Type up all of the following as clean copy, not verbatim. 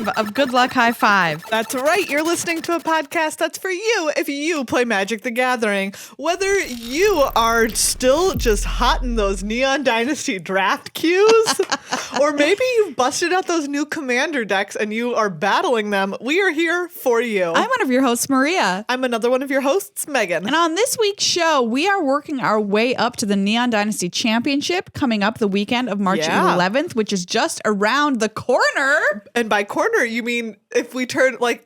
5 of Good Luck High Five. That's right. You're listening to a podcast that's for you if you play Magic the Gathering. Whether you are still just hot in those Neon Dynasty draft queues, or maybe you've busted out those new Commander decks and you are battling them, we are here for you. I'm one of your hosts, Maria. I'm another one of your hosts, Megan. And on this week's show, we are working our way up to the Neon Dynasty Championship coming up the weekend of March 11th, which is just around the corner. And by corner, you mean if we turn, like,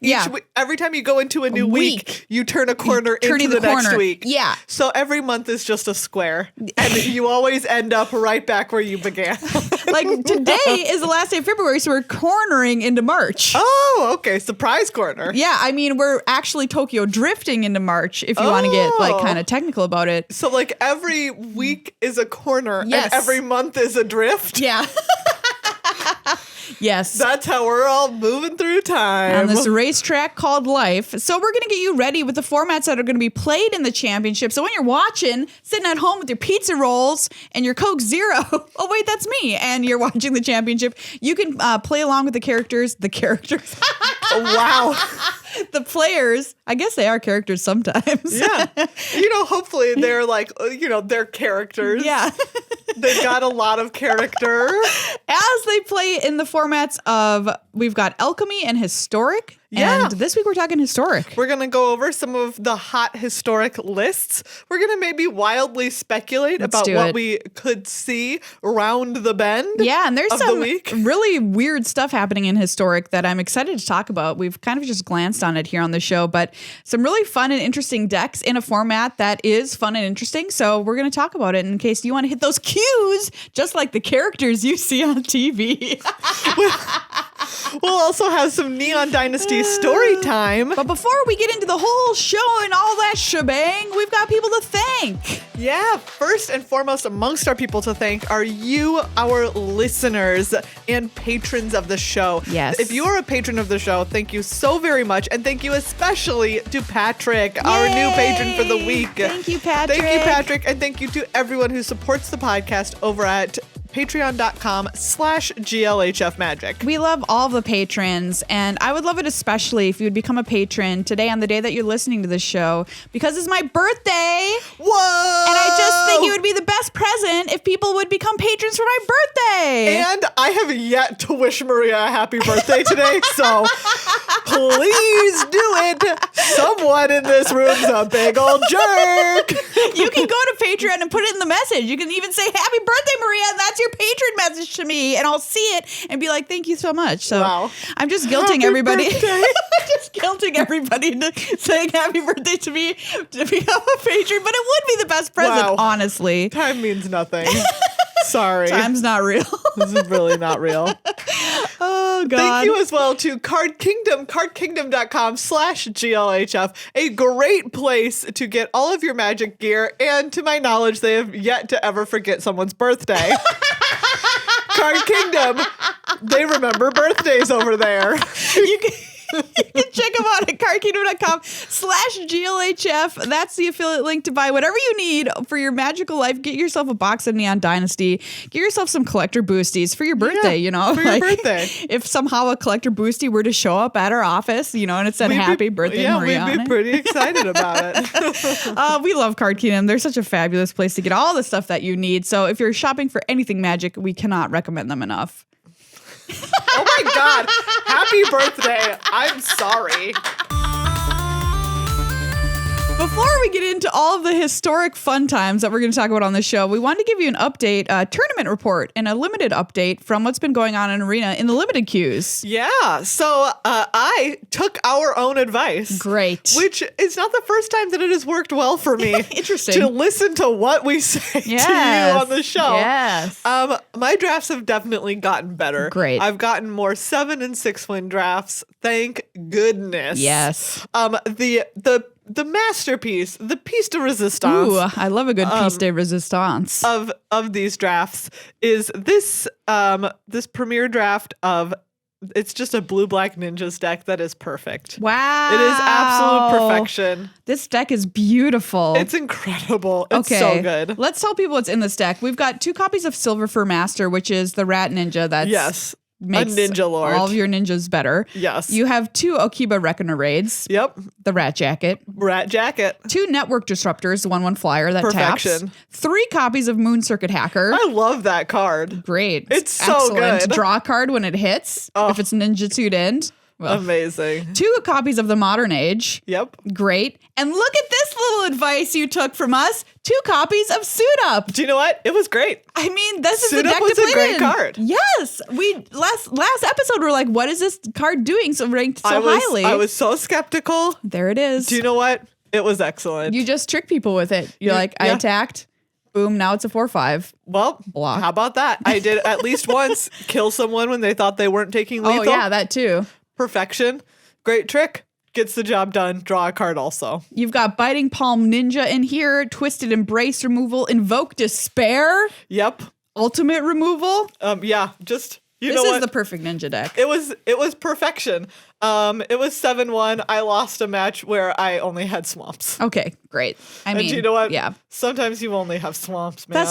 every time you go into a new week, you turn a corner into the next week. Yeah. So every month is just a square. And you always end up right back where you began. Like, today is the last day of February, so we're cornering into March. Oh, okay. Surprise corner. Yeah, I mean, we're actually Tokyo drifting into March, if you want to get, like, kind of technical about it. So, like, every week is a corner, and every month is a drift? Yeah. Yes. That's how we're all moving through time. On this racetrack called life. So we're going to get you ready with the formats that are going to be played in the championship. So when you're watching, sitting at home with your pizza rolls and your Coke Zero, oh wait, that's me, and you're watching the championship, you can play along with the characters. Wow. The players, I guess they are characters sometimes. Yeah. Hopefully they're like, they're characters. Yeah. They've got a lot of character. As they play in the formats of, we've got Alchemy and Historic. Yeah. And this week we're talking Historic. We're going to go over some of the hot historic lists. We're going to maybe wildly speculate about what we could see around the bend. Yeah, and there's some really weird stuff happening in Historic that I'm excited to talk about. We've kind of just glanced on it here on the show, but some really fun and interesting decks in a format that is fun and interesting. So we're going to talk about it in case you want to hit those cues, just like the characters you see on TV. We'll also have some Neon Dynasty story time. But before we get into the whole show and all that shebang, we've got people to thank. Yeah, first and foremost amongst our people to thank are you, our listeners and patrons of the show. Yes. If you are a patron of the show, thank you so very much. And thank you especially to Patrick, our new patron for the week. Thank you, Patrick. Thank you, Patrick. And thank you to everyone who supports the podcast over at patreon.com/GLHF Magic. We love all the patrons, and I would love it especially if you would become a patron today on the day that you're listening to this show, because it's my birthday. Whoa! And I just think it would be the best present if people would become patrons for my birthday. And I have yet to wish Maria a happy birthday today, so please do it. Someone in this room's a big old jerk. You can go to Patreon and put it in the message. You can even say, "Happy birthday, Maria," and that's your patron message to me, and I'll see it and be like, "Thank you so much." So I'm just guilting everybody. Just guilting everybody to saying happy birthday to me to become a patron, but it would be the best present, honestly. Time means nothing. Sorry. Time's not real. This is really not real. Oh, God. Thank you as well to Card Kingdom, cardkingdom.com/GLHF, a great place to get all of your Magic gear. And to my knowledge, they have yet to ever forget someone's birthday. Card Kingdom, they remember birthdays over there. You can check them out at cardkingdom.com/GLHF. That's the affiliate link to buy whatever you need for your magical life. Get yourself a box of Neon Dynasty. Get yourself some collector boosties for your birthday, For your birthday. If somehow a collector boosty were to show up at our office, and it said happy birthday, Maria. We'd be pretty excited about it. We love Card Kingdom. They're such a fabulous place to get all the stuff that you need. So if you're shopping for anything Magic, we cannot recommend them enough. Oh my God. Happy birthday. I'm sorry. Before we get into all of the historic fun times that we're going to talk about on the show, we wanted to give you an update, a tournament report, and a limited update from what's been going on in Arena in the limited queues. Yeah, so I took our own advice. Great. Which is not the first time that it has worked well for me. Interesting. To listen to what we say to you on the show. Yes. My drafts have definitely gotten better. Great. I've gotten more 7 and 6 win drafts. Thank goodness. Yes. The masterpiece, the piece de resistance. Ooh, I love a good piece de resistance. Of these drafts is this this premier draft of, it's just a blue-black ninjas deck that is perfect. Wow. It is absolute perfection. This deck is beautiful. It's incredible. It's so good. Let's tell people what's in this deck. We've got 2 copies of Silver Fur Master, which is the rat ninja that's makes a ninja lord. all of your ninjas better. Yes. You have 2 Okiba Reckoner raids. Yep. The Rat Jacket. 2 Network Disruptors, the 1/1 flyer that Perfection. taps. 3 copies of Moon Circuit Hacker. I love that card. Great. It's so good. Draw a card when it hits. If it's ninjutsu'd end. Well, amazing. 2 copies of the Modern Age. Yep. Great. And look at this little advice you took from us. 2 copies of Suit Up. Do you know what? It was great. I mean, this is Suit the Up deck was to play a great in. card. Yes. We last episode we're like, what is this card doing so ranked so highly? I was so skeptical. There it is. Do you know what? It was excellent. You just trick people with it. You're like, I attacked. Boom, now it's a 4/5. Well, block. How about that? I did at least once kill someone when they thought they weren't taking lethal. Oh, yeah, that too. Perfection. Great trick. Gets the job done. Draw a card also. You've got Biting Palm Ninja in here, Twisted Embrace removal, Invoke Despair. Yep. Ultimate removal. Yeah, just this know is what? the perfect ninja deck. It was perfection. It was 7-1. I lost a match where I only had swamps. Okay, great. I mean, do you know what? Yeah. Sometimes you only have swamps, man.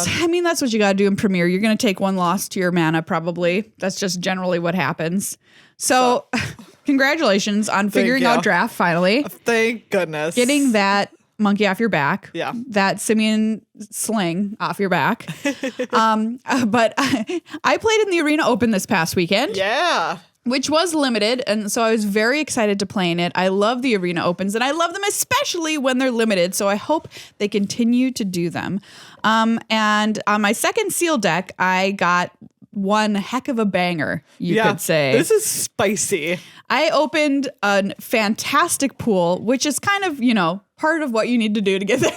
That's what you got to do in Premiere. You're going to take 1 loss to your mana, probably. That's just generally what happens. So congratulations on figuring out draft finally. Thank goodness. Getting that monkey off your back. Yeah. That simian sling off your back. But I played in the Arena Open this past weekend. Yeah. Which was limited, and so I was very excited to play in it. I love the Arena Opens, and I love them especially when they're limited, so I hope they continue to do them. And on my second seal deck, I got one heck of a banger, you could say. This is spicy. I opened a fantastic pool, which is kind of, part of what you need to do to get there.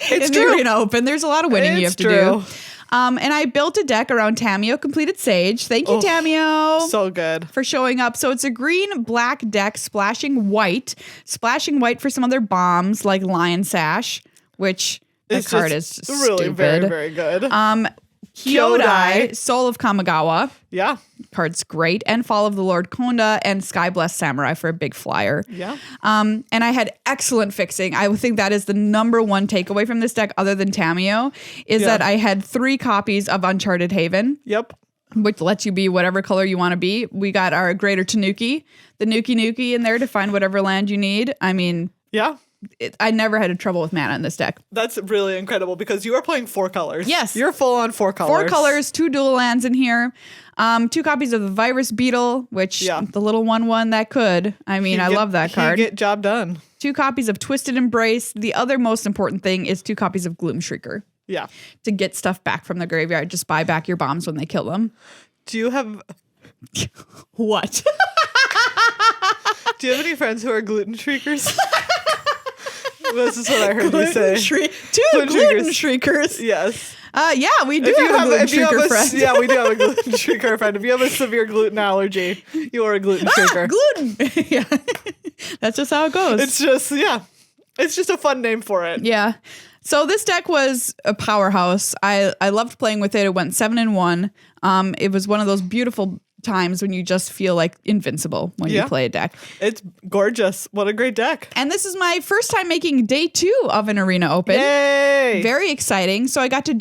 It's in true. the Arena Open. There's a lot of winning you have to do. And I built a deck around Tameo Completed Sage. Thank you, Tameo. So good. For showing up. So it's a green-black deck splashing white for some other bombs like Lion Sash, which the card is really stupid. very, very good. Kyodai, Soul of Kamigawa. Yeah. Card's great. And Fall of the Lord Konda and Skyblessed Samurai for a big flyer. Yeah. And I had excellent fixing. I think that is the number one takeaway from this deck, other than Tameo, is that I had 3 copies of Uncharted Haven. Yep. Which lets you be whatever color you want to be. We got our Greater Tanuki, the Nuki in there to find whatever land you need. I mean, yeah. I never had trouble with mana in this deck. That's really incredible because you are playing 4 colors. Yes. You're full on 4 colors. 4 colors, 2 dual lands in here. 2 copies of the Virus Beetle, which the little 1/1 that could. I mean, I love that card. Get job done. 2 copies of Twisted Embrace. The other most important thing is 2 copies of Gloom Shrieker. Yeah. To get stuff back from the graveyard. Just buy back your bombs when they kill them. Do you have... What? Do you have any friends who are gluten shriekers? This is what I heard you say. 2 gluten shriekers. Yes. Yeah, we do have a gluten shrieker friend. Yeah, we do have a gluten shrieker friend. If you have a severe gluten allergy, you are a gluten shrieker. Gluten. Yeah. That's just how it goes. It's just a fun name for it. Yeah. So this deck was a powerhouse. I loved playing with it. It went 7-1. It was one of those beautiful times when you just feel like invincible when you play a deck. It's gorgeous. What a great deck. And this is my first time making day 2 of an Arena Open. Yay! Very exciting. So I got to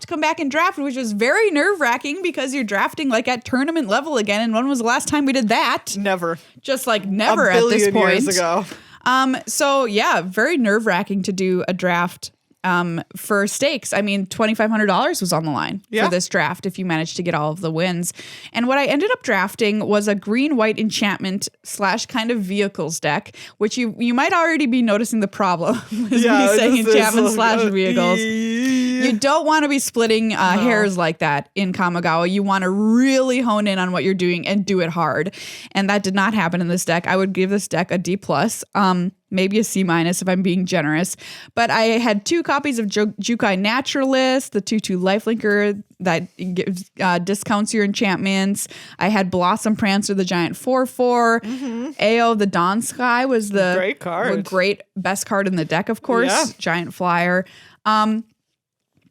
come back and draft, which was very nerve-wracking because you're drafting like at tournament level again. And when was the last time we did that? Never. Just like never at this point. Years ago. So yeah, very nerve-wracking to do a draft for stakes. I mean, $2,500 was on the line for this draft if you managed to get all of the wins. And what I ended up drafting was a green-white enchantment / kind of vehicles deck, which you might already be noticing the problem with me saying enchantment / vehicles. You don't want to be splitting hairs like that in Kamigawa. You want to really hone in on what you're doing and do it hard. And that did not happen in this deck. I would give this deck a D+. Maybe a C- if I'm being generous. But I had 2 copies of Jukai Naturalist, the 2/2 lifelinker that gives discounts your enchantments. I had Blossom Prancer, the giant 4/4. Ao, the Dawn Sky was the great card. Great best card in the deck, of course. Yeah. Giant flyer.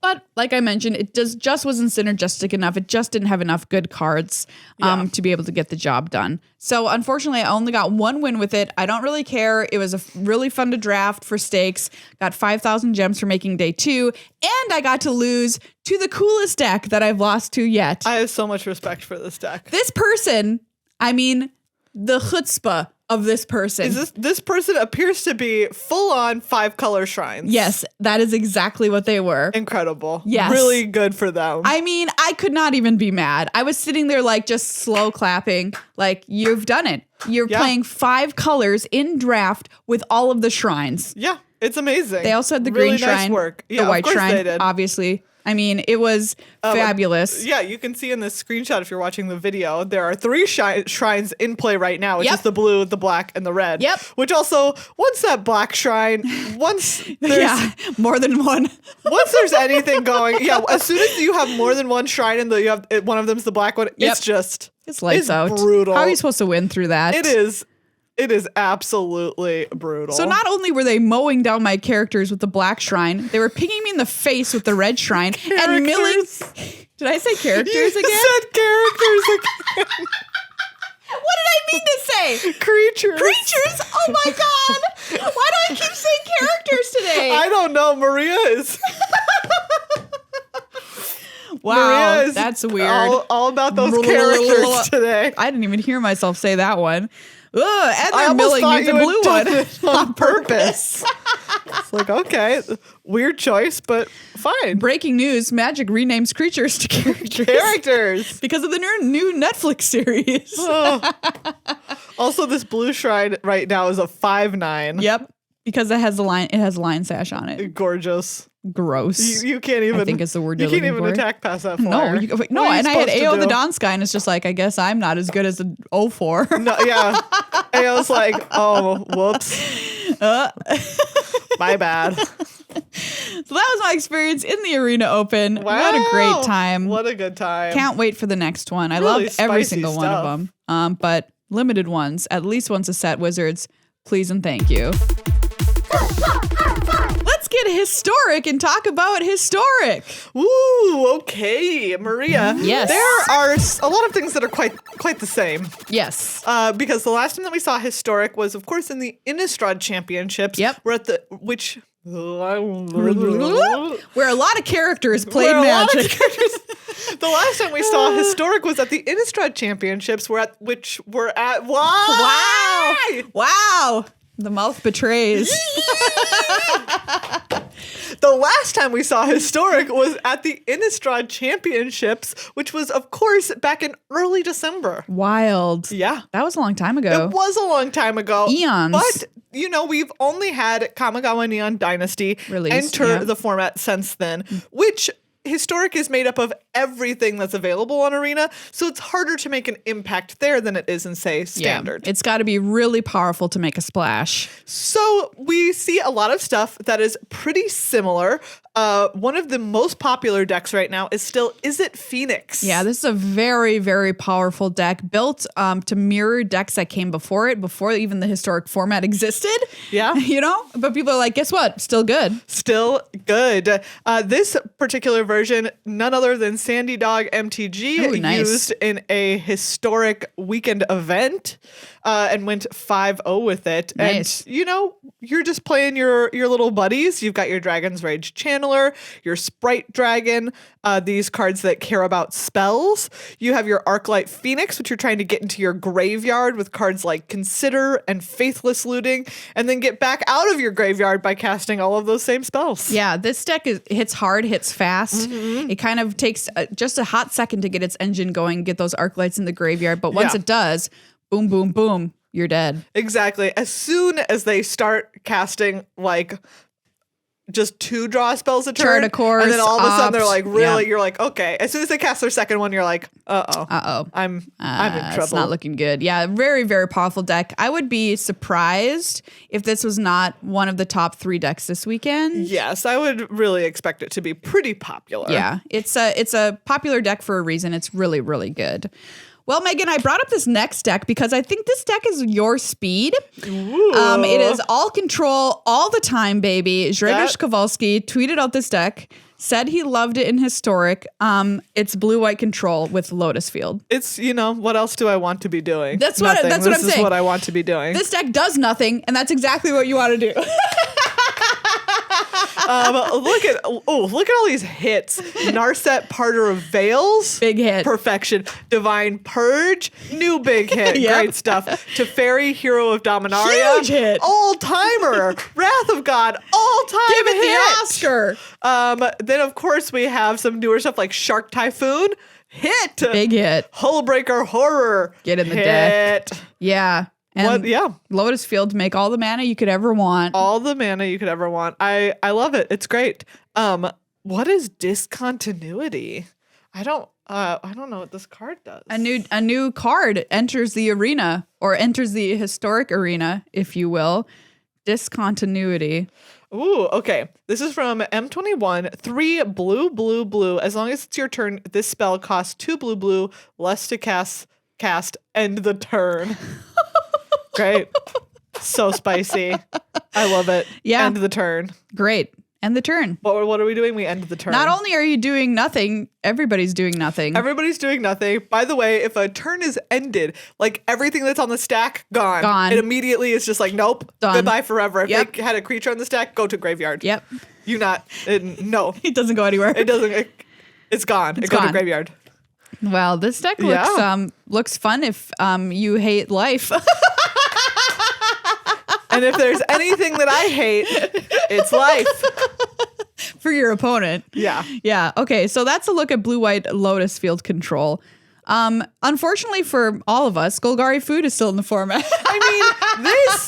But like I mentioned, it just wasn't synergistic enough. It just didn't have enough good cards to be able to get the job done. So unfortunately, I only got one win with it. I don't really care. It was really fun to draft for stakes. Got 5,000 gems for making day 2. And I got to lose to the coolest deck that I've lost to yet. I have so much respect for this deck. This person, I mean, the chutzpah of this person. Is this person appears to be full on 5-color shrines. Yes, that is exactly what they were. Incredible. Yes. Really good for them. I mean, I could not even be mad. I was sitting there like just slow clapping, like you've done it. You're playing 5 colors in draft with all of the shrines. Yeah, it's amazing. They also had the really green shrine, nice work. Yeah, the white of course shrine, they did. obviously. I mean, it was fabulous. Yeah, you can see in this screenshot if you're watching the video, there are 3 shrines in play right now, which is the blue, the black, and the red. Yep. Which also, once that black shrine, once there's more than one. once there's anything going, as soon as you have more than one shrine and you have one of them's the black one, it's lights out. Brutal. How are you supposed to win through that? It is. It is absolutely brutal. So not only were they mowing down my characters with the black shrine, they were pinging me in the face with the red shrine and milling. Did I say characters you again? said characters again. What did I mean to say? Creatures. Creatures? Oh my god! Why do I keep saying characters today? I don't know. Maria is. Wow, Maria is that's weird. All about those characters today. I didn't even hear myself say that one. Ugh, and I they're milling me the blue one on purpose. It's like, okay, weird choice, but fine. Breaking news: Magic renames creatures to characters. Because of the new Netflix series. Oh. Also, this blue shrine right now is a 5/9. Yep, because it has a line sash on it. Gorgeous. Gross. You can't even. I think it's the word you you're can't looking even for. attack past that No, flyer. and I had AO the Dawn Sky, and it's just like, I guess I'm not as good as the 04. No, yeah. AO's like, oh, whoops. My bad. So that was my experience in the Arena Open. Wow. We had a great time. What a good time. Can't wait for the next one. I Really love every spicy single one stuff. of them. But limited ones, at least once a set, Wizards, please and thank you. Let's get historic and talk about historic. Ooh, okay, Maria. Yes. There are a lot of things that are quite the same. Yes. Because the last time that we saw historic was, of course, in the Innistrad Championships. Yep. We're at which. Where a lot of characters played Where a lot of Magic. The last time we saw historic was at the Innistrad Championships. Wow. Wow. The mouth betrays. The last time we saw historic was at the Innistrad Championships, which was, of course, back in early December. Wild. Yeah. That was a long time ago. It was a long time ago. Eons. But, we've only had Kamigawa Neon Dynasty Released, enter the format since then, which historic is made up of everything that's available on Arena, so it's harder to make an impact there than it is in, say, Standard. Yeah, it's got to be really powerful to make a splash. So we see a lot of stuff that is pretty similar. One of the most popular decks right now is still Is It Phoenix? Yeah, this is a very, very powerful deck built to mirror decks that came before it, before even the historic format existed. Yeah. But people are like, guess what? Still good. Still good. This particular version, none other than Sandy Dog MTG Ooh, nice. used in a historic weekend event and went 5-0 with it. Nice. And, you're just playing your little buddies. You've got your Dragon's Rage Channeler, your Sprite Dragon, these cards that care about spells. You have your Arclight Phoenix, which you're trying to get into your graveyard with cards like Consider and Faithless Looting, and then get back out of your graveyard by casting all of those same spells. Yeah, this deck hits hard, hits fast. Mm-hmm. It kind of takes just a hot second to get its engine going, get those Arclights in the graveyard. But once it does, boom, boom, boom, you're dead. Exactly. As soon as they start casting just 2 draw spells a turn, Chart a course, and then all of a sudden they're like, really? yeah. You're like, okay. As soon as they cast their second one, you're like, I'm in trouble. It's not looking good. Yeah, very, very powerful deck. I would be surprised if this was not one of the top 3 decks this weekend. Yes, I would really expect it to be pretty popular. Yeah, it's a popular deck for a reason. It's really, really good. Well, Megan, I brought up this next deck because I think this deck is your speed. Ooh. It is all control all the time, baby. Grzegorz Kowalski tweeted out this deck Said he loved it in Historic. It's blue-white control with Lotus Field. It's, what else do I want to be doing? That's what I'm saying. This is what I want to be doing. This deck does nothing, and that's exactly what you want to do. Look at all these hits. Narset Parter of Veils. Big hit. Perfection. Divine Purge. New big hit. Yep. Great stuff. Teferi, Hero of Dominaria. Huge hit. All-timer. Wrath of God. All-time Give it hit. the Oscar. Then, of course, we have some newer stuff like Shark Typhoon. Hit. Big hit. Hullbreaker Horror. Get in the deck. Yeah. And Lotus Field, make all the mana you could ever want. All the mana you could ever want. I love it. It's great. What is discontinuity? I don't know what this card does. A new card enters the arena, or enters the historic arena, if you will. Discontinuity. Ooh, okay. This is from M21. 3 blue, blue, blue. As long as it's your turn, this spell costs 2 blue, blue, less to cast, end the turn. Great. So spicy. I love it. Yeah. End the turn. Great. End the turn. What are we doing? We end the turn. Not only are you doing nothing, everybody's doing nothing. Everybody's doing nothing. By the way, if a turn is ended, like everything that's on the stack, gone. It immediately is just like, nope. Done. Goodbye forever. If They had a creature on the stack, go to graveyard. Yep. No. It doesn't go anywhere. It doesn't. It's gone. It goes to graveyard. Well, this deck looks fun if you hate life. And if there's anything that I hate, it's life. For your opponent. Yeah. Yeah. Okay. So that's a look at blue-white Lotus Field control. Unfortunately for all of us, Golgari Food is still in the format. I mean, this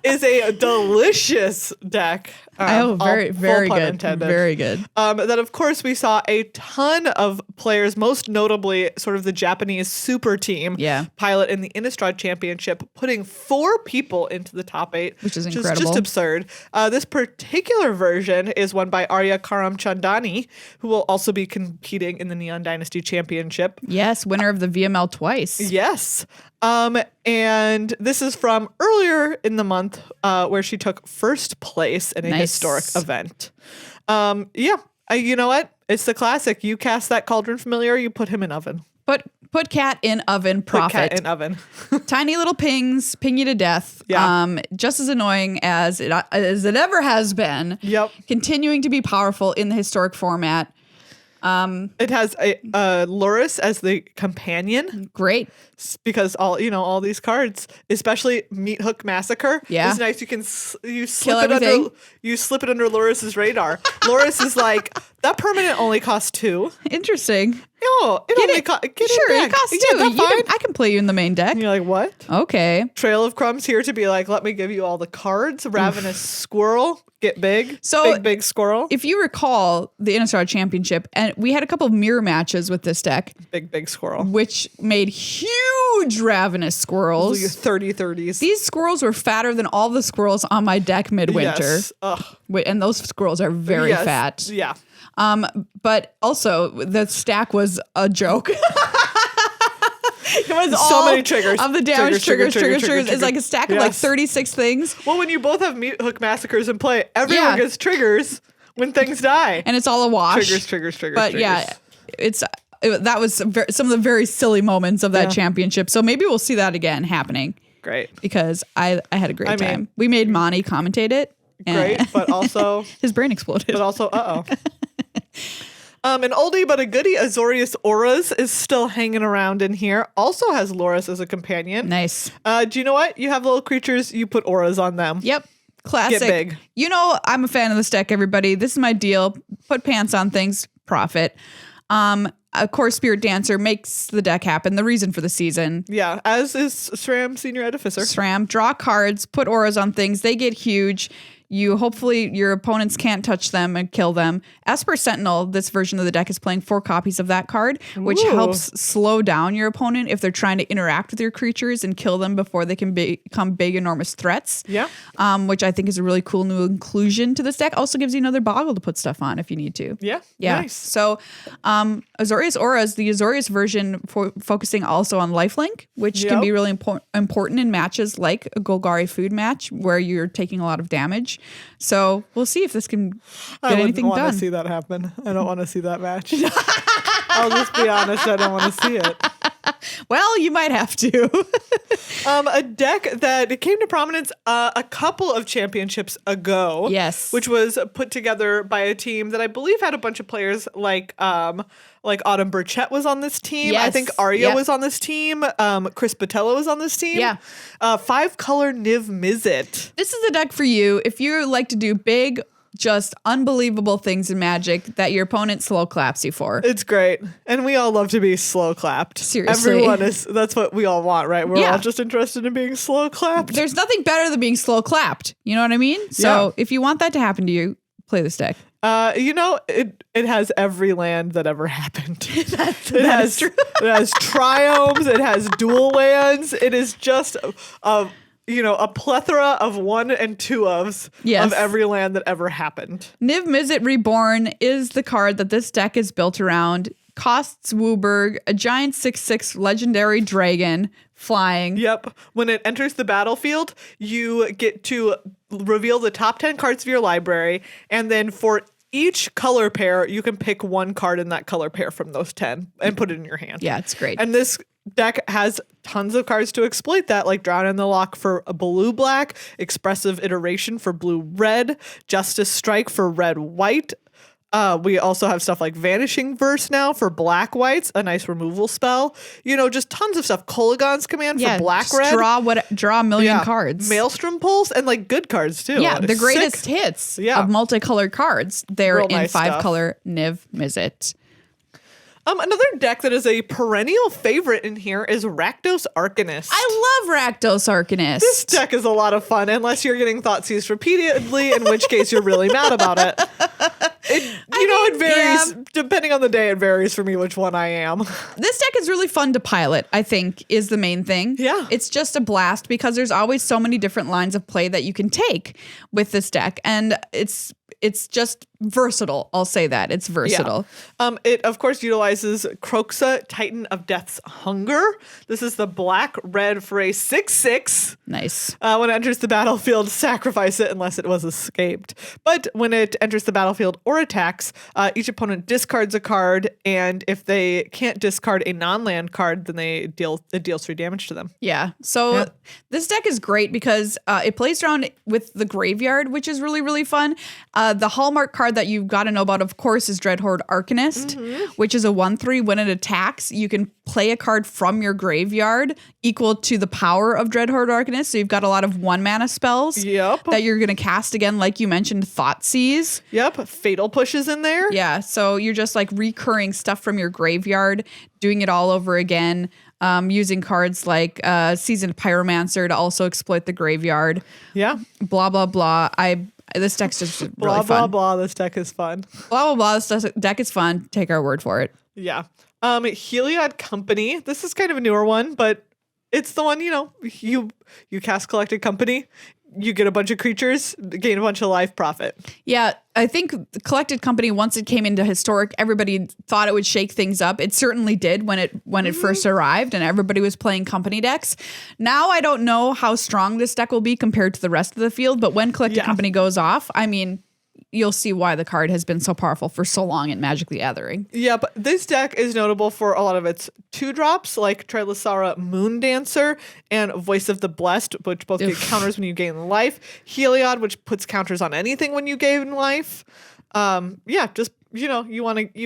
is a delicious deck. Very good. Intended. Very good. That, of course, we saw a ton of players, most notably sort of the Japanese super team pilot in the Innistrad Championship, putting 4 people into the top 8. Which is incredible. Just absurd. This particular version is won by Arya Karamchandani, who will also be competing in the Neon Dynasty Championship. Yes, winner of the VML twice. Yes. And this is from earlier in the month where she took first place in a historic event. You know what? It's the classic. You cast that Cauldron Familiar, you put him in oven. Put cat in oven, profit. Put cat in oven. Tiny little pings, ping you to death. Yeah. Just as annoying as it ever has been. Yep. Continuing to be powerful in the historic format. It has a Lurrus as the companion. Great. Because all these cards, especially Meat Hook Massacre, is nice. You can slip it under Lurrus's radar. Lurrus is like, that permanent only costs 2. Interesting. Oh, it costs 2. I can play you in the main deck. And you're like, what? Okay. Trail of Crumbs here to be like, let me give you all the cards. Ravenous Squirrel, get big. So big squirrel. If you recall the Innistrad Championship, and we had a couple of mirror matches with this deck. Big squirrel. Which made huge ravenous squirrels. Like 30-30s. These squirrels were fatter than all the squirrels on my deck midwinter. Yes. Ugh. And those squirrels are very fat. Yeah. But also the stack was a joke. It was so many triggers of the damage triggers. It's like a stack of like 36 things. Well, when you both have Meat Hook Massacres in play, everyone gets triggers when things die. And it's all a wash. Triggers. But that was some of the very silly moments of that championship. So maybe we'll see that again happening. Great. Because I had a great time. We made Monty commentate it. Great, but also his brain exploded. But also, an oldie but a goodie, Azorius Auras is still hanging around in here. Also has Lurrus as a companion. Nice. Do you know what? You have little creatures, you put auras on them. Yep. Classic. Get big. I'm a fan of this deck, everybody. This is my deal. Put pants on things, profit. Of course, Spirit Dancer makes the deck happen. The reason for the season. Yeah, as is SRAM Senior Edificer. SRAM, draw cards, put auras on things. They get huge. Hopefully your opponents can't touch them and kill them. Esper Sentinel, this version of the deck is playing 4 copies of that card, which helps slow down your opponent if they're trying to interact with your creatures and kill them before they can become big, enormous threats. Yeah. Which I think is a really cool new inclusion to this deck. Also gives you another Boggle to put stuff on if you need to. Yeah. Nice. So Azorius Auras, the Azorius version focusing also on lifelink, which can be really important in matches like a Golgari Food match where you're taking a lot of damage. So we'll see if this can get anything done. I don't want to see that happen. I don't want to see that match. I'll just be honest. I don't want to see it. Well, you might have to. A deck that came to prominence a couple of championships ago. Yes. Which was put together by a team that I believe had a bunch of players like Autumn Burchett was on this team. Yes. I think Arya was on this team. Chris Botello was on this team. Yeah. 5-color Niv Mizzet. This is a deck for you if you like to do big, just unbelievable things in Magic that your opponent slow claps you for. It's great. And we all love to be slow clapped. Seriously. That's what we all want, right? We're all just interested in being slow clapped. There's nothing better than being slow clapped. You know what I mean? So if you want that to happen to you, play this deck. It has every land that ever happened. It has triomes. It has dual lands. It is just a plethora of 1 and 2-ofs of every land that ever happened. Niv Mizzet Reborn is the card that this deck is built around. Costs Wooburg, a giant 6/6 legendary dragon flying. Yep. When it enters the battlefield, you get to reveal the top 10 cards of your library, and then for each color pair, you can pick one card in that color pair from those 10 and put it in your hand. Yeah, it's great. And this deck has tons of cards to exploit that, like Drown in the Lock for a blue-black, Expressive Iteration for blue-red, Justice Strike for red-white. We also have stuff like Vanishing Verse now for black-whites, a nice removal spell. Just tons of stuff. Kolaghan's Command for black-red. Draw a million cards. Maelstrom Pulse and like good cards too. Yeah, the greatest hits of multicolored cards. They're Real in nice 5-color Niv Mizzet. Another deck that is a perennial favorite in here is Rakdos Arcanist. I love Rakdos Arcanist. This deck is a lot of fun, unless you're getting Thoughtseized repeatedly, in which case you're really mad about it. It varies. Yeah. Depending on the day, it varies for me which one I am. This deck is really fun to pilot, I think, is the main thing. Yeah. It's just a blast because there's always so many different lines of play that you can take with this deck. And it's just versatile. I'll say that. It's versatile. Yeah. It, of course, utilizes Kroxa, Titan of Death's Hunger. This is the black-red for a 6/6. Nice. When it enters the battlefield, sacrifice it unless it was escaped. But when it enters the battlefield or attacks, each opponent discards a card, and if they can't discard a non-land card, then it deals 3 damage to them. Yeah. So this deck is great because it plays around with the graveyard, which is really, really fun. The hallmark card that you've got to know about, of course, is Dreadhorde Arcanist, which is a 1/3. When it attacks, you can play a card from your graveyard equal to the power of Dreadhorde Arcanist. So you've got a lot of 1-mana spells that you're going to cast again, like you mentioned, Thoughtseize. Yep. Fatal Push is in there. Yeah. So you're just like recurring stuff from your graveyard, doing it all over again. Using cards like Seasoned Pyromancer to also exploit the graveyard. Yeah. Blah, blah, blah. This deck's just really blah, fun. blah, blah. This deck is fun. Blah, blah, blah. This deck is fun. Take our word for it. Yeah. Heliod Company. This is kind of a newer one, but it's the one, you cast Collected Company. You get a bunch of creatures, gain a bunch of life profit. Yeah, I think the Collected Company, once it came into Historic, everybody thought it would shake things up. It certainly did when it first arrived, and everybody was playing company decks. Now I don't know how strong this deck will be compared to the rest of the field, but when Collected Company goes off, I mean, you'll see why the card has been so powerful for so long in Magic the Gathering. Yeah, but this deck is notable for a lot of its 2-drops, like Trilasara Moon Dancer and Voice of the Blessed, which both get counters when you gain life. Heliod, which puts counters on anything when you gain life. You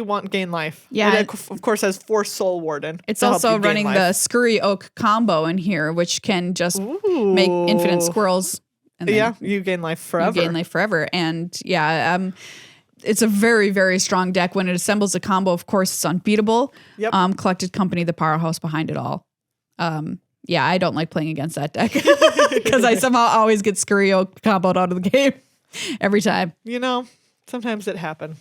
want gain life. Yeah. It, of course, has Force Soul Warden. It's also running the Scurry Oak combo in here, which can just make infinite squirrels. And you gain life forever. And it's a very, very strong deck. When it assembles a combo, of course, it's unbeatable. Yep. Collected Company, the powerhouse behind it all. I don't like playing against that deck because I somehow always get Scurry Oak comboed out of the game every time. Sometimes it happens.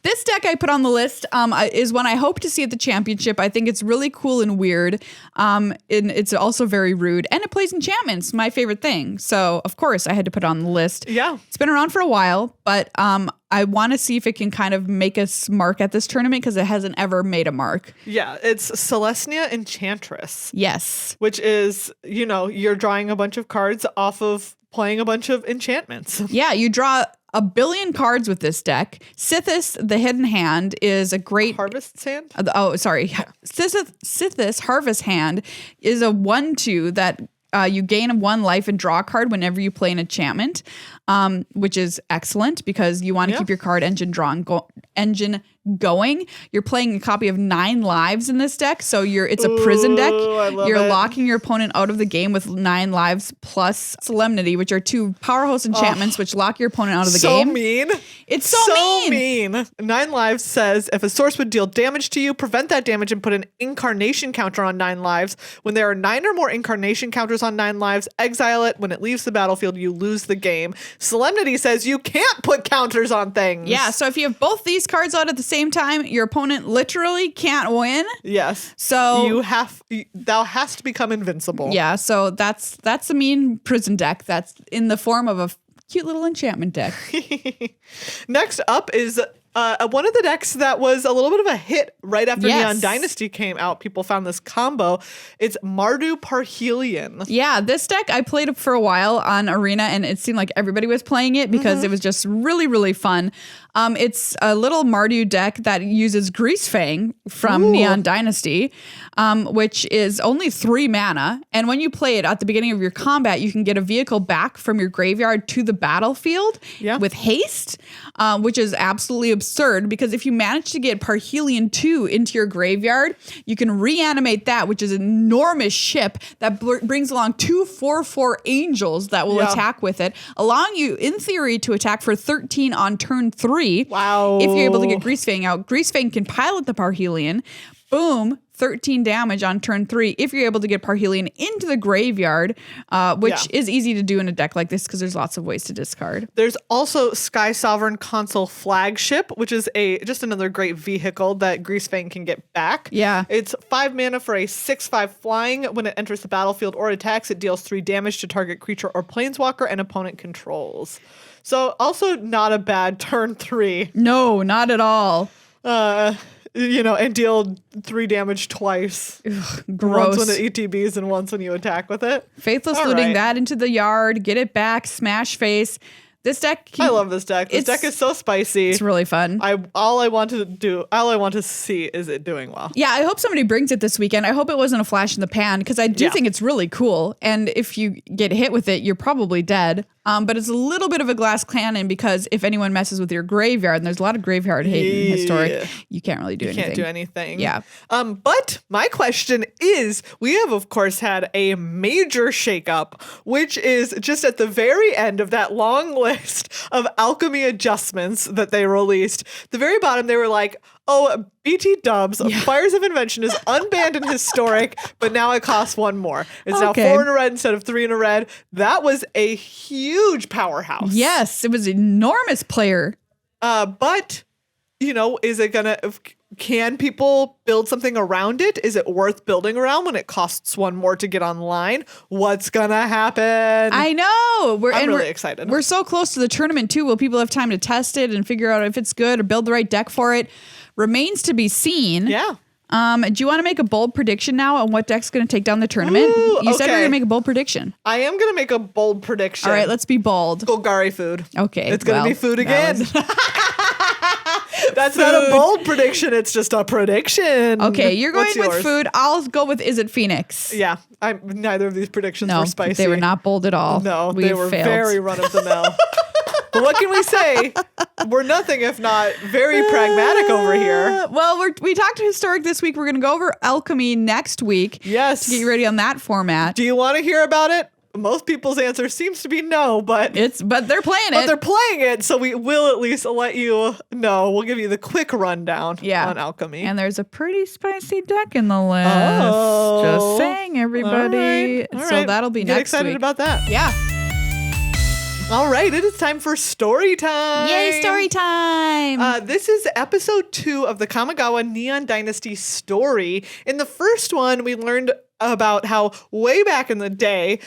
This deck I put on the list is one I hope to see at the championship. I think it's really cool and weird. And it's also very rude. And it plays enchantments, my favorite thing. So, of course, I had to put it on the list. Yeah. It's been around for a while, but I want to see if it can kind of make a mark at this tournament because it hasn't ever made a mark. Yeah, it's Celestia Enchantress. Yes. Which is, you're drawing a bunch of cards off of playing a bunch of enchantments. Yeah, you draw a billion cards with this deck. Sithis, the Hidden Hand, is a great... Harvest Hand? Sithis, Harvest Hand, is a 1/2 that you gain 1 life and draw a card whenever you play an enchantment, which is excellent because you want to keep your card engine going. You're playing a copy of 9 lives in this deck, so it's a prison deck. You're locking your opponent out of the game with 9 lives plus Solemnity, which are 2 powerhouse enchantments which lock your opponent out of the game. So mean. It's so mean. 9 lives says if a source would deal damage to you, prevent that damage and put an incarnation counter on 9 lives. When there are 9 or more incarnation counters on 9 lives, exile it. When it leaves the battlefield, you lose the game. Solemnity says you can't put counters on things. Yeah, so if you have both these cards out at the same time, your opponent literally can't win. Yes. So thou hast to become invincible. Yeah, so that's a mean prison deck that's in the form of a cute little enchantment deck. Next up is one of the decks that was a little bit of a hit right after Neon Dynasty came out. People found this combo. It's Mardu Parhelion. Yeah, this deck I played for a while on Arena, and it seemed like everybody was playing it because it was just really, really fun. It's a little Mardu deck that uses Greasefang from Neon Dynasty, which is only 3 mana. And when you play it at the beginning of your combat, you can get a vehicle back from your graveyard to the battlefield with haste, which is absolutely absurd because if you manage to get Parhelion 2 into your graveyard, you can reanimate that, which is an enormous ship that brings along 2 4/4 angels that will attack with it, allowing you, in theory, to attack for 13 on turn 3. Wow. If you're able to get Greasefang out. Greasefang can pilot the Parhelion. Boom. 13 damage on turn 3 if you're able to get Parhelion into the graveyard, which is easy to do in a deck like this because there's lots of ways to discard. There's also Sky Sovereign Consul Flagship, which is just another great vehicle that Greasefang can get back. Yeah. It's 5 mana for a 6/5 flying. When it enters the battlefield or attacks, it deals 3 damage to target creature or planeswalker an opponent controls. So also not a bad turn 3. No, not at all. And deal 3 damage twice. Ugh, gross. Once when it ETBs and once when you attack with it. Faithless Looting that into the yard, get it back, smash face. This deck... I love this deck. This deck is so spicy. It's really fun. All I want to see is it doing well. Yeah, I hope somebody brings it this weekend. I hope it wasn't a flash in the pan because I do think it's really cool. And if you get hit with it, you're probably dead. But it's a little bit of a glass cannon because if anyone messes with your graveyard, and there's a lot of graveyard hate in Historic, you can't really do anything. You can't do anything. Yeah. But my question is, we have, of course, had a major shakeup, which is just at the very end of that long list of alchemy adjustments that they released. The very bottom, they were like, oh, BT Dubs, Fires of Invention is unbanned in Historic, but now it costs 1 more. It's now 4 in a red instead of 3 in a red. That was a huge powerhouse. Yes, it was an enormous player. But, is it going to... Can people build something around it? Is it worth building around when it costs 1 more to get online? What's gonna happen? I know. I'm really excited. We're so close to the tournament too. Will people have time to test it and figure out if it's good or build the right deck for it? Remains to be seen. Yeah. Do you want to make a bold prediction now on what deck's going to take down the tournament? You said we were going to make a bold prediction. I am going to make a bold prediction. All right, let's be bold. Golgari Food. Okay. It's going to be food again. That's not a bold prediction. It's just a prediction. Okay, you're going with food. I'll go with Is It Phoenix? Yeah. Neither of these predictions were spicy. They were not bold at all. No, they were very run-of-the-mill. But what can we say? We're nothing if not very pragmatic over here. Well, we talked Historic this week. We're going to go over Alchemy next week. Yes. To get you ready on that format. Do you want to hear about it? Most people's answer seems to be no, but they're playing it. But they're playing it, so we will at least let you know. We'll give you the quick rundown on Alchemy. And there's a pretty spicy deck in the list. Oh. Just saying, everybody. All right. So that'll be next week. Get excited about that. Yeah. All right, it is time for story time. Yay, story time. This is episode 2 of the Kamigawa Neon Dynasty story. In the first one, we learned about how way back in the day,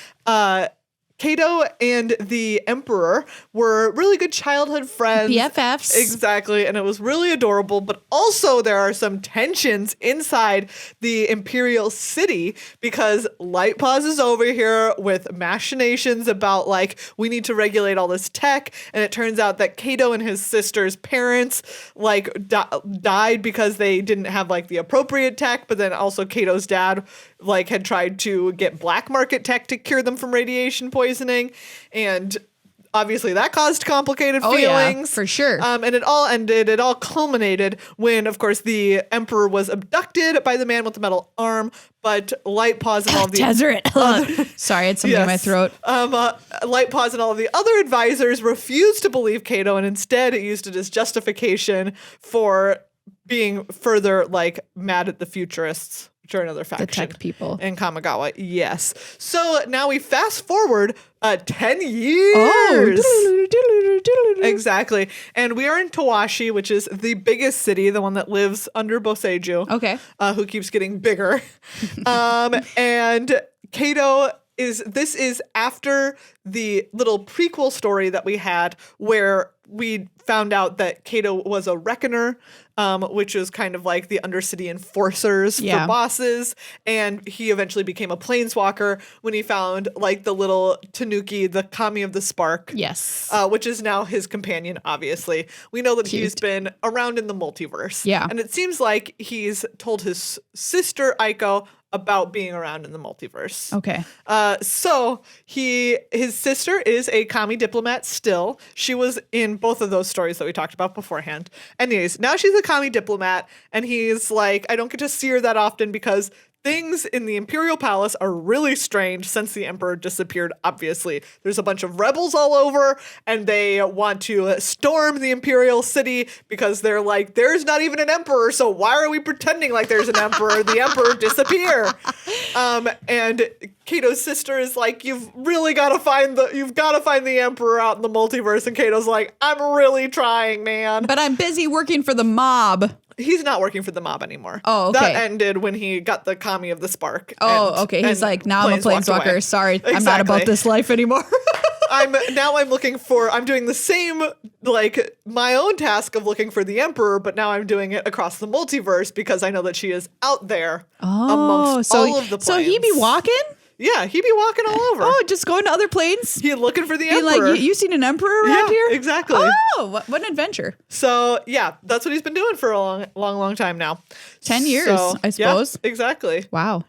Kato and the Emperor were really good childhood friends. BFFs. Exactly. And it was really adorable. But also there are some tensions inside the Imperial City because Light Paws is over here with machinations about like, we need to regulate all this tech. And it turns out that Kato and his sister's parents like died because they didn't have like the appropriate tech. But then also Kato's dad like had tried to get black market tech to cure them from radiation poisoning, and obviously that caused complicated feelings. Yeah, for sure. And it all culminated when, of course, the Emperor was abducted by the man with the metal arm, but Light Paws and all of the Sorry, it's something in my throat. Light Paws and all of the other advisors refused to believe Kato, and instead it used it as justification for being further like mad at the futurists, which are another faction. The tech people. In Kamigawa, yes. So now we fast forward 10 years. Oh. Exactly. And we are in Tawashi, which is the biggest city, the one that lives under Boseiju. Okay. Who keeps getting bigger. And Kato this is after the little prequel story that we had where we found out that Kato was a reckoner, which is kind of like the Undercity enforcers for bosses. And he eventually became a planeswalker when he found like the little Tanuki, the Kami of the Spark. Yes. Which is now his companion, obviously. We know that he's been around in the multiverse. Yeah. And it seems like he's told his sister Aiko about being around in the multiverse. Okay. So his sister is a Kami diplomat still. She was in both of those stories that we talked about beforehand. Anyways, now she's a Kami diplomat, and he's like, I don't get to see her that often because things in the Imperial Palace are really strange since the Emperor disappeared, obviously. There's a bunch of rebels all over, and they want to storm the Imperial City because they're like, there's not even an Emperor, so why are we pretending like there's an Emperor? The Emperor disappeared. And Kato's sister is like, you've got to find the Emperor out in the multiverse. And Kato's like, I'm really trying, man. But I'm busy working for the mob. He's not working for the mob anymore. Oh, okay. That ended when he got the Kami of the Spark. Oh, okay. He's like, now I'm a planeswalker. Sorry, Exactly. I'm not about this life anymore. I'm doing the same, like, my own task of looking for the Emperor, but now I'm doing it across the multiverse because I know that she is out there amongst all of the planes. So he be walking? Yeah, he be walking all over. Oh, just going to other planes? He looking for the Emperor. Like, you seen an Emperor around here? Exactly. Oh, what an adventure. So, yeah, that's what he's been doing for a long time now. 10 years, I suppose. Yeah, exactly. Wow.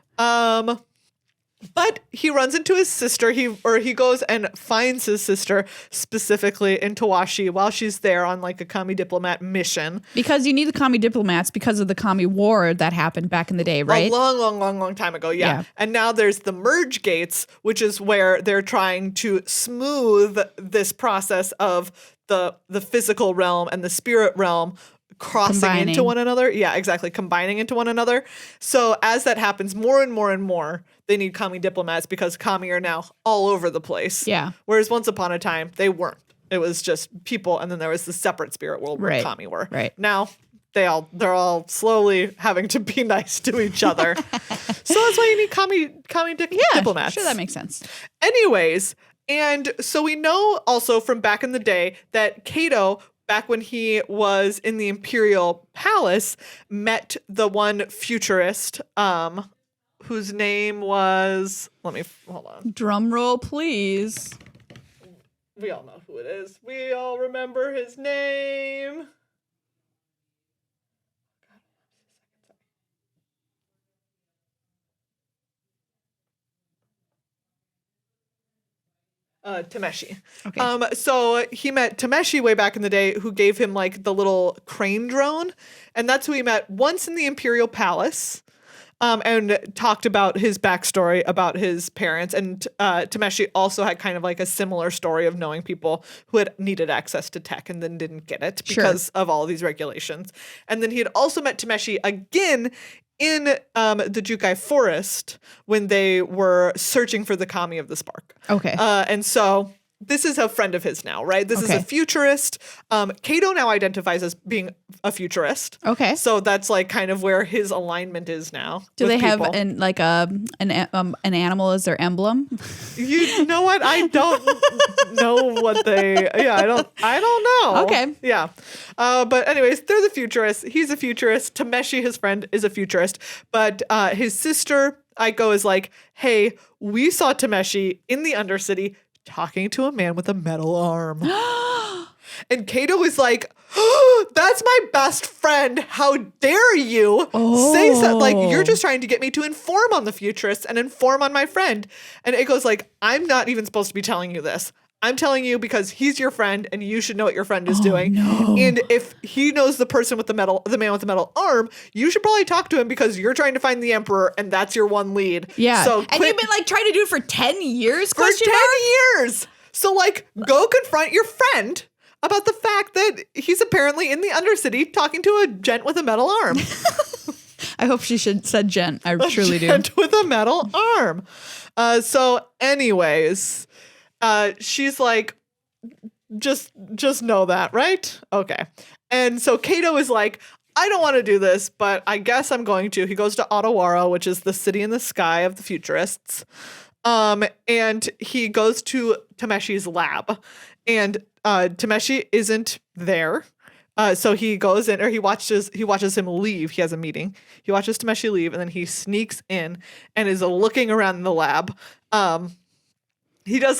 But he runs into his sister. He goes and finds his sister specifically in Tawashi while she's there on like a Kami diplomat mission. Because you need the Kami diplomats because of the Kami war that happened back in the day, right? A long time ago, yeah. And now there's the merge gates, which is where they're trying to smooth this process of the physical realm and the spirit realm combining into one another. Yeah, exactly. Combining into one another. So as that happens more and more, they need Kami diplomats because Kami are now all over the place. Yeah. Whereas once upon a time, they weren't. It was just people, and then there was the separate spirit world where Kami were. Right. Now they're all slowly having to be nice to each other. So that's why you need Kami diplomats. Sure, that makes sense. Anyways, and so we know also from back in the day that Kato, back when he was in the Imperial Palace, met the one futurist, whose name was, hold on. Drum roll, please. We all know who it is. We all remember his name. Tameshi. Okay. So he met Tameshi way back in the day, who gave him like the little crane drone, and that's who he met once in the Imperial Palace, and talked about his backstory about his parents. And Tameshi also had kind of like a similar story of knowing people who had needed access to tech and then didn't get it because of all these regulations. And then he had also met Tameshi again in the Jukai Forest when they were searching for the Kami of the Spark. Okay. And so this is a friend of his now, right? This is a futurist. Kato now identifies as being a futurist. Okay. So that's like kind of where his alignment is now. Do they have an animal as their emblem? You know what? I don't know what they. Yeah, I don't know. Okay. Yeah. But anyways, they're the futurists. He's a futurist. Tameshi, his friend, is a futurist. But his sister Aiko is like, hey, we saw Tameshi in the Undercity talking to a man with a metal arm. And Kato is like, oh, that's my best friend. How dare you say so? Like, you're just trying to get me to inform on the futurists and inform on my friend. And Aiko's like, I'm not even supposed to be telling you this. I'm telling you because he's your friend and you should know what your friend is doing. No. And if he knows the person with the man with the metal arm, you should probably talk to him because you're trying to find the emperor and that's your one lead. Yeah. So and you've been like trying to do it for 10 years? For 10 years. So like, go confront your friend about the fact that he's apparently in the Undercity talking to a gent with a metal arm. I hope she said gent. I truly do. Gent with a metal arm. So anyways, she's like, just know that, right? Okay. And so Kato is like, I don't want to do this, but I guess I'm going to. He goes to Otawara, which is the city in the sky of the futurists. And he goes to Tameshi's lab, and Tameshi isn't there. So he goes in, or he watches him leave. He has a meeting. He watches Tameshi leave, and then he sneaks in and is looking around the lab. He has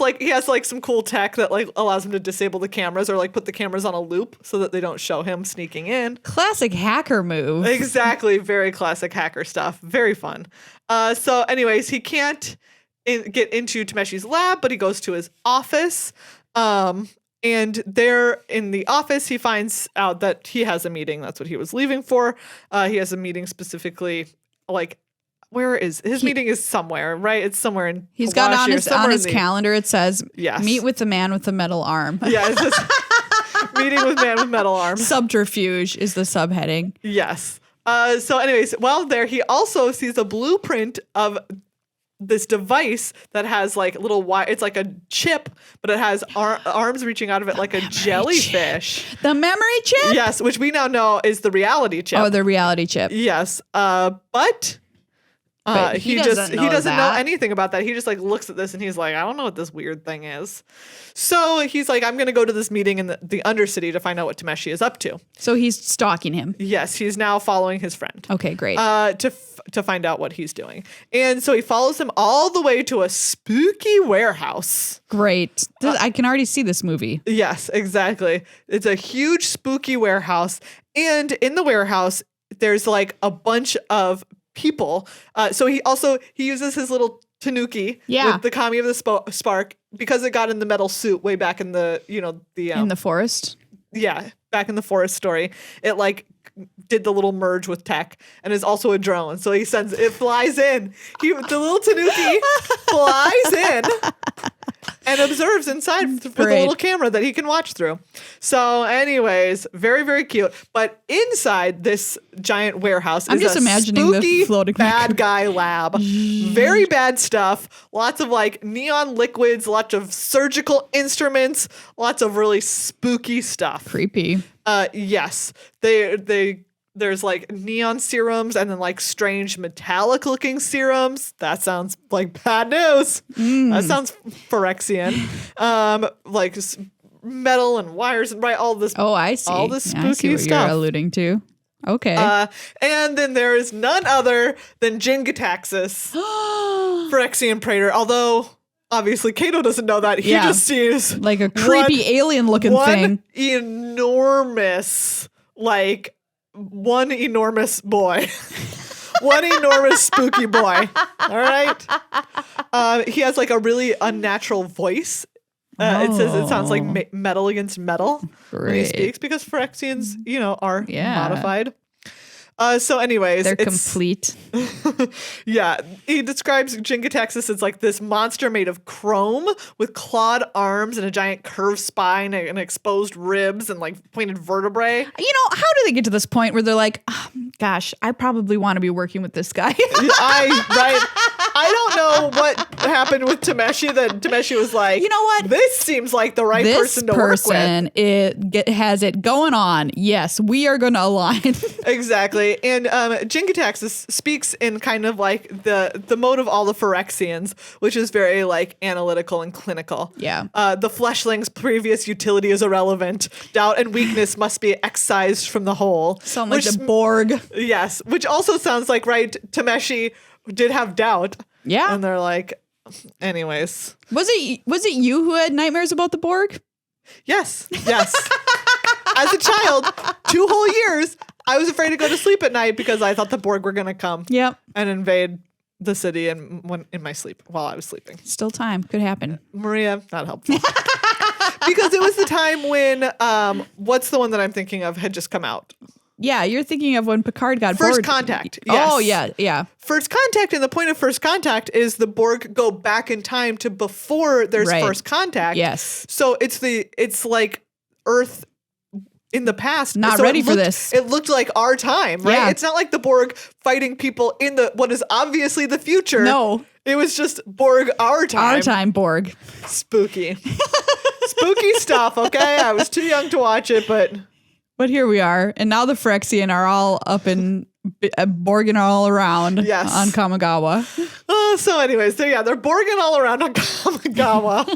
some cool tech that like allows him to disable the cameras or like put the cameras on a loop so that they don't show him sneaking in. Classic hacker move. Exactly. Very classic hacker stuff. Very fun. So anyways, he can't get into Tameshi's lab, but he goes to his office. And there in the office, he finds out that he has a meeting. That's what he was leaving for. He has a meeting specifically, like, where is his meeting is somewhere, right? It's somewhere in He's got on his calendar, it says, yes, meet with the man with the metal arm. Yeah, it's just meeting with man with metal arm. Subterfuge is the subheading. Yes. So anyways, while there, he also sees a blueprint of this device that has like little wire. It's like a chip, but it has arms reaching out of it like a jellyfish. Chip. The memory chip? Yes, which we now know is the reality chip. Oh, the reality chip. Yes. But he doesn't know anything about that. He just like looks at this and he's like, I don't know what this weird thing is. So he's like, I'm going to go to this meeting in the Undercity to find out what Tameshi is up to. So he's stalking him. Yes, he's now following his friend. Okay, great. To find out what he's doing. And so he follows him all the way to a spooky warehouse. Great. I can already see this movie. Yes, exactly. It's a huge spooky warehouse. And in the warehouse, there's like a bunch of people. So he uses his little tanuki with the Kami of the Spark because it got in the metal suit way back in the, in the forest. Yeah, back in the forest story. It like did the little merge with tech and is also a drone. So it flies in. The little tanuki flies in and observes inside with a little camera that he can watch through. So anyways, very, very cute. But inside this giant warehouse is just imagining spooky the floating bad guy lab. Very bad stuff. Lots of like neon liquids, lots of surgical instruments, lots of really spooky stuff. Creepy. Yes. There's like neon serums and then like strange metallic looking serums. That sounds like bad news. That sounds Phyrexian. Like metal and wires and all this. Oh, I see. All this spooky I see what stuff. You're alluding to. Okay. And then there is none other than Jingataxis, Phyrexian Praetor. Although obviously Kato doesn't know that. He just sees like a creepy alien looking thing. One enormous boy. One enormous spooky boy. All right. He has like a really unnatural voice. It sounds like metal against metal when he speaks because Phyrexians, are modified. So anyways, they're complete. Yeah. He describes Jingataxis as like this monster made of chrome with clawed arms and a giant curved spine and exposed ribs and like pointed vertebrae. How do they get to this point where they're like, oh, gosh, I probably want to be working with this guy? I don't know what happened with Tameshi that Tameshi was like, you know what? This seems like the right person to work with. Has it going on. Yes, we are going to align. Exactly. And Jingataxis speaks in kind of like the mode of all the Phyrexians, which is very like analytical and clinical. Yeah. The fleshling's previous utility is irrelevant. Doubt and weakness must be excised from the whole. Sound like the Borg. Yes. Which also sounds like, right, Tameshi did have doubt. Yeah. And they're like, anyways. Was it you who had nightmares about the Borg? Yes. As a child, 2 whole years, I was afraid to go to sleep at night because I thought the Borg were going to come and invade the city in my sleep while I was sleeping. Still time. Could happen. Maria, not helpful. Because it was the time when, what's the one that I'm thinking of had just come out? Yeah, you're thinking of when Picard got bored. First Contact. Yes. Oh, yeah. First Contact, and the point of First Contact is the Borg go back in time to before there's First Contact. Yes. So it's like Earth in the past. Not ready for this. It looked like our time, right? Yeah. It's not like the Borg fighting people in what is obviously the future. No. It was just Borg our time. Our time, Borg. Spooky. Spooky stuff, okay? I was too young to watch it, But here we are. And now the Phyrexian are all up in Borging all around on Kamigawa. So anyways, they're Borging all around on Kamigawa.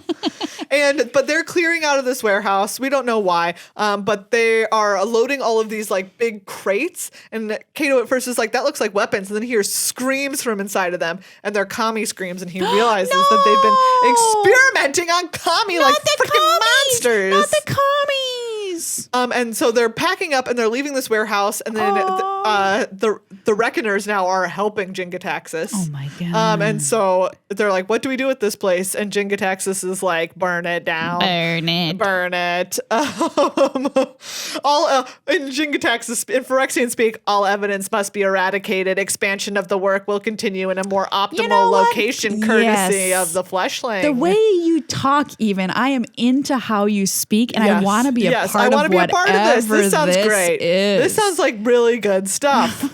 But they're clearing out of this warehouse. We don't know why. But they are loading all of these like big crates. And Kato at first is like, that looks like weapons. And then he hears screams from inside of them. And they're kami screams. And he realizes that they've been experimenting on kami like freaking monsters. Not the commies. And so they're packing up and they're leaving this warehouse. And then the Reckoners now are helping Jingataxis. Oh my God. And so they're like, what do we do with this place? And Jingataxis is like, burn it down. Burn it. In Jingataxis, in Phyrexian speak, all evidence must be eradicated. Expansion of the work will continue in a more optimal location, courtesy of the fleshling. The way you talk, even, I am into how you speak, and I want to be a part of whatever. I want to be a part of this. This sounds great. This sounds like really good stuff.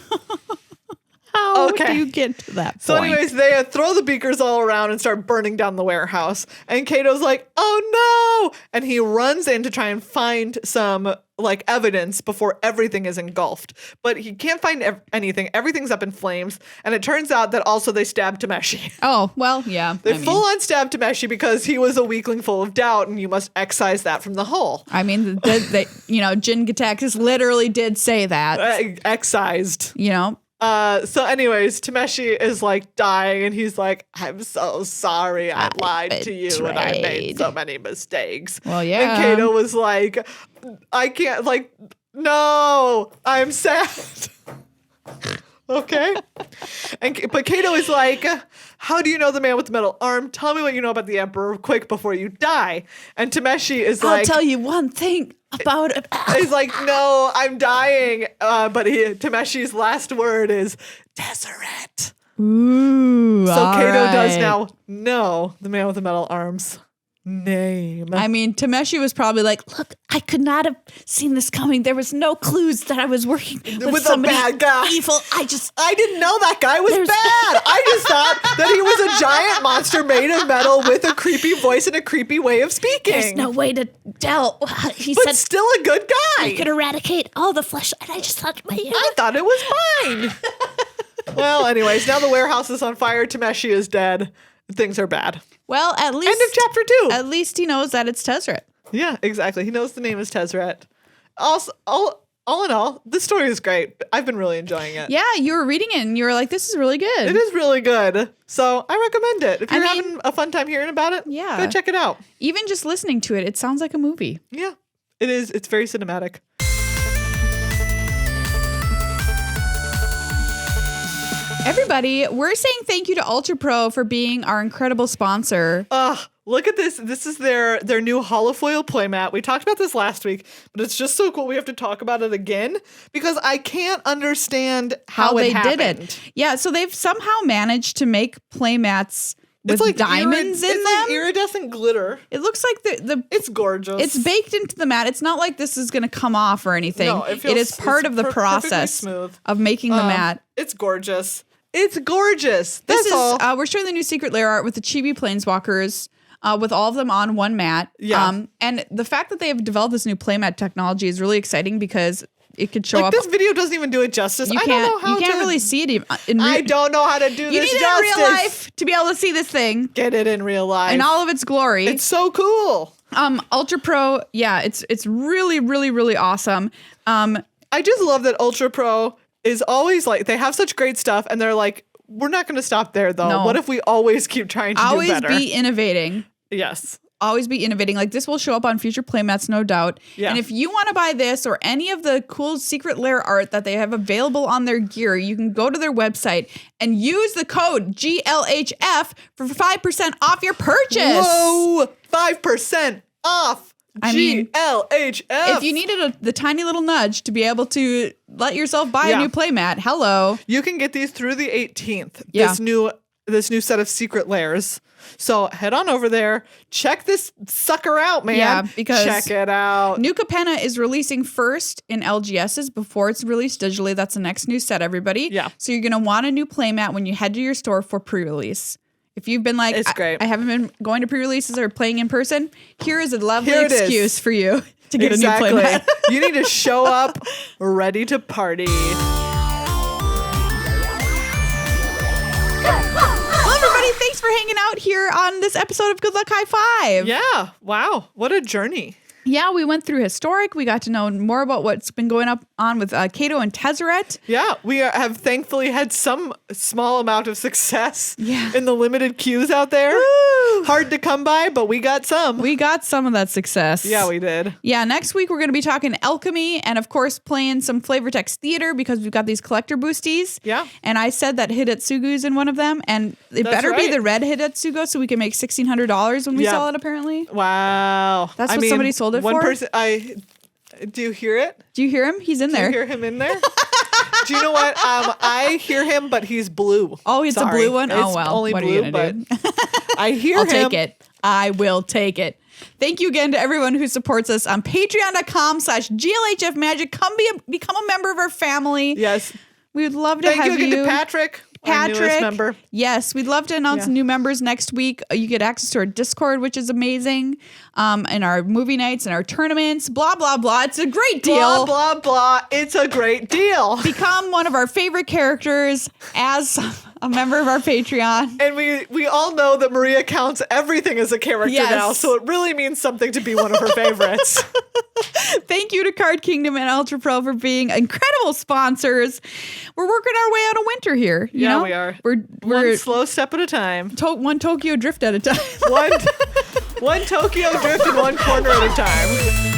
How do you get to that point? So anyways, they throw the beakers all around and start burning down the warehouse. And Kato's like, oh no! And he runs in to try and find some like evidence before everything is engulfed. But he can't find anything. Everything's up in flames. And it turns out that also they stabbed Tameshi. Oh, well, yeah. They full on stabbed Tameshi because he was a weakling full of doubt, and you must excise that from the whole. I mean, Jingataxis literally did say that. Excised. So anyways, Tameshi is like dying and he's like, I'm so sorry I lied to you and I made so many mistakes. Well, yeah. And Kato was like, I can't, like, no, I'm sad. Okay. But Kato is like, how do you know the man with the metal arm? Tell me what you know about the Emperor quick before you die. And Tameshi is like, I'll tell you one thing about it. He's like, no, I'm dying. But Tameshi's last word is Deseret. Ooh. So Kato does now know the man with the metal arms name. I mean, Tameshi was probably like, look, I could not have seen this coming. There was no clues that I was working with somebody a bad guy. Evil. I didn't know that guy was bad. I just thought that he was a giant monster made of metal with a creepy voice and a creepy way of speaking. There's no way to tell. He but said, still a good guy. I could eradicate all the flesh. And I just thought, I thought it was fine. Well, anyways, now the warehouse is on fire. Tameshi is dead. Things are bad. Well, at least end of chapter 2. At least he knows that it's Tezzeret. Yeah, exactly. He knows the name is Tezzeret. Also, all in all, this story is great. I've been really enjoying it. Yeah, you were reading it and you were like, this is really good. It is really good. So I recommend it. If you're having a fun time hearing about it, go check it out. Even just listening to it sounds like a movie. Yeah, it is. It's very cinematic. Everybody, we're saying thank you to Ultra Pro for being our incredible sponsor. Look at this. This is their new holofoil playmat. We talked about this last week, but it's just so cool. We have to talk about it again because I can't understand how they did it. Yeah, so they've somehow managed to make playmats with like diamonds in them. It's like iridescent glitter. It looks like it's gorgeous. It's baked into the mat. It's not like this is going to come off or anything. No, it is part of the process of making the mat. It's gorgeous. It's gorgeous. That's all. We're showing the new Secret Lair art with the Chibi Planeswalkers. With all of them on one mat. Yeah. And the fact that they have developed this new playmat technology is really exciting because it could show up. This video doesn't even do it justice. You can't really see it. I don't know how to do this You need justice. it in real life to be able to see this thing. Get it in real life. In all of its glory. It's so cool. Ultra Pro, yeah, it's really, really, really awesome. I just love that Ultra Pro is always like, they have such great stuff and they're like, we're not going to stop there though. No. What if we always keep trying to do better? Always be innovating. Yes. Always be innovating. Like this will show up on future playmats, no doubt. Yeah. And if you want to buy this or any of the cool Secret Lair art that they have available on their gear, you can go to their website and use the code GLHF for 5% off your purchase. Whoa! 5% off. GLHF. If you needed the tiny little nudge to be able to let yourself buy a new playmat, hello. You can get these through the 18th. Yeah. This new set of Secret Lairs. So head on over there, check this sucker out, man. Yeah, because check it out. New Capenna is releasing first in LGSs before it's released digitally. That's the next new set, everybody. Yeah. So you're gonna want a new playmat when you head to your store for pre-release. If you've been like, it's great. I haven't been going to pre-releases or playing in person, here is a lovely excuse for you to get a new playmat. You need to show up ready to party. Thanks for hanging out here on this episode of Good Luck High Five. Yeah. Wow. What a journey. Yeah, we went through historic. We got to know more about what's been going on with Kato and Tezzeret. Yeah, we have thankfully had some small amount of success in the limited queues out there. Woo! Hard to come by, but we got some. We got some of that success. Yeah, we did. Yeah, next week we're going to be talking alchemy and, of course, playing some Flavor Text Theater because we've got these collector boosties. Yeah. And I said that Hidetsugu's in one of them, and it better be the red Hidetsugu so we can make $1,600 when we sell it, apparently. Wow. That's what somebody sold it one for? Person, do you hear it? Do you hear him? He's in there. Do you hear him in there? Do you know what? I hear him, but he's blue. Oh, he's a blue one? It's oh, well. only what blue, are you gonna do? I hear I'll him. take it. I will take it. Thank you again to everyone who supports us on patreon.com/GLHF Magic. Come become a member of our family. Yes. We would love to have you. Thank you again to Patrick. Our newest member. Yes, we'd love to announce new members next week. You get access to our Discord, which is amazing, and our movie nights and our tournaments, blah, blah, blah. It's a great deal. Blah, blah, blah. It's a great deal. Become one of our favorite characters as a member of our Patreon. And we all know that Maria counts everything as a character now, so it really means something to be one of her favorites. Thank you to Card Kingdom and Ultra Pro for being incredible sponsors. We're working our way out of winter here. You know? We are. We're one slow step at a time. One Tokyo drift at a time. one Tokyo drift in one corner at a time.